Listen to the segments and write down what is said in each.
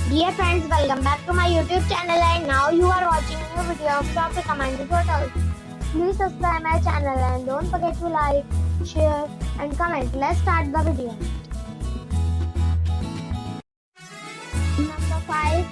Dear friends, welcome back to my YouTube channel and now you are watching a new video of Tropic Command Hotels. Please subscribe my channel and don't forget to like, share and comment. Let's start the video. Number 5.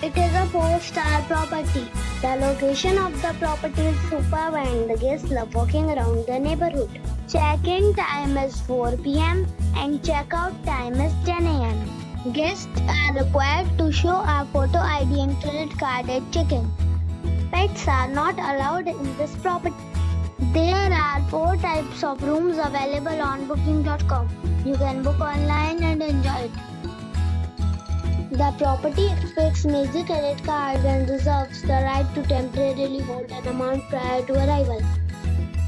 It is a 4-star property. The location of the property is superb and the guests love walking around the neighborhood. Check-in time is 4 p.m. and check-out time is 10 a.m. Guests are required to show a photo ID and credit card at check-in. Pets are not allowed in this property. There are 4 types of rooms available on booking.com. You can book online and enjoy it. The property expects major credit cards and reserves the right to temporarily hold an amount prior to arrival.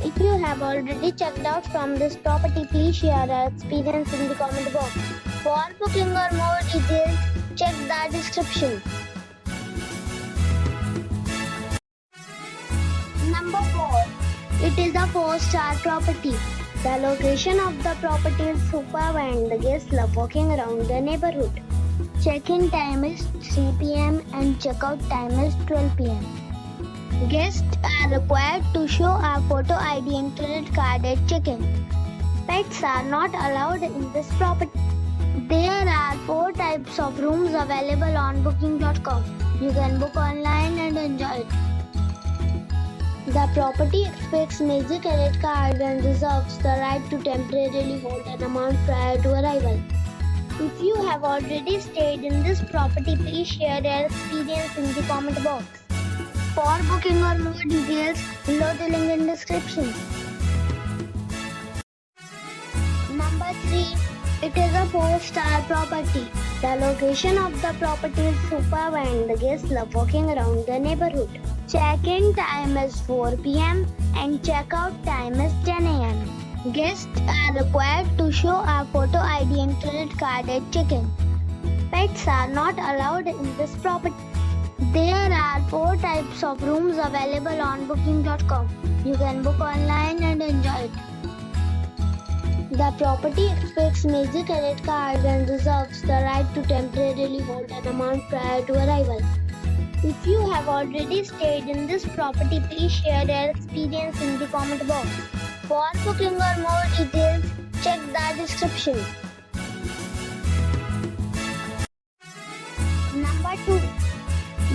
If you have already checked out from this property, please share your experience in the comment box. For booking or more details, check the description. Number 4. It is a 4-star property. The location of the property is superb and the guests love walking around the neighborhood. Check-in time is 3 p.m. and check-out time is 12 p.m. Guests are required to show a photo ID and credit card at check-in. Pets are not allowed in this property. There are 4 types of rooms available on booking.com. You can book online and enjoy it. The property expects major credit cards and reserves the right to temporarily hold an amount prior to arrival. If you have already stayed in this property, please share your experience in the comment box. For booking or more details, below the link in description. Number 3. It is a 4-star property. The location of the property is superb and the guests love walking around the neighborhood. Check-in time is 4 p.m. and check-out time is 10 a.m. Guests are required to show a photo ID and credit card at check-in. Pets are not allowed in this property. There are 4 types of rooms available on booking.com. You can book online and enjoy it. The property expects major credit cards and reserves the right to temporarily hold an amount prior to arrival. If you have already stayed in this property, please share your experience in the comment box. For booking or more details, check the description. Number 2.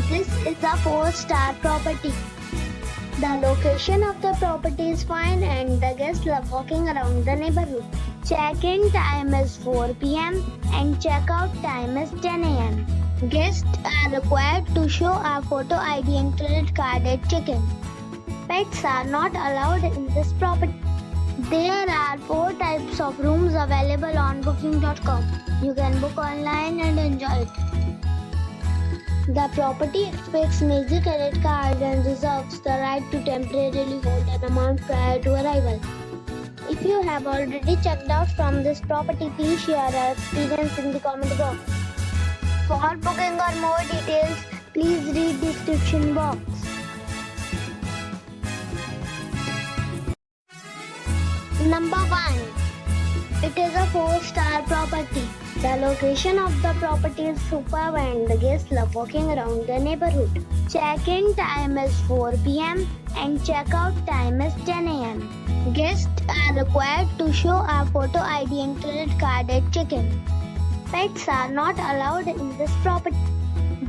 This is a 4-star property. The location of the property is fine and the guests love walking around the neighborhood. Check-in time is 4 p.m. and check-out time is 10 a.m. Guests are required to show a photo ID and credit card at check-in. Pets are not allowed in this property. There are 4 types of rooms available on booking.com. You can book online and enjoy it. The property expects major credit cards and reserves the right to temporarily hold an amount prior to arrival. If you have already checked out from this property, please share your experience in the comment box. For booking or more details, please read description box. Number 1. It is a 4-star property. The location of the property is superb and the guests love walking around the neighborhood. Check-in time is 4 p.m. and check-out time is 10 a.m. Guests are required to show a photo ID and credit card at check-in. Pets are not allowed in this property.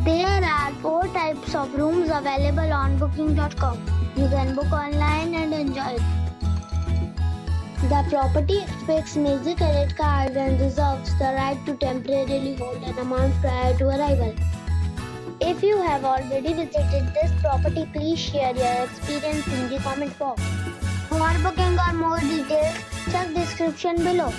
There are 4 types of rooms available on booking.com. You can book online and enjoy it. The property expects major credit cards and reserves the right to temporarily hold an amount prior to arrival. If you have already visited this property, please share your experience in the comment box. For booking or more details, check description below.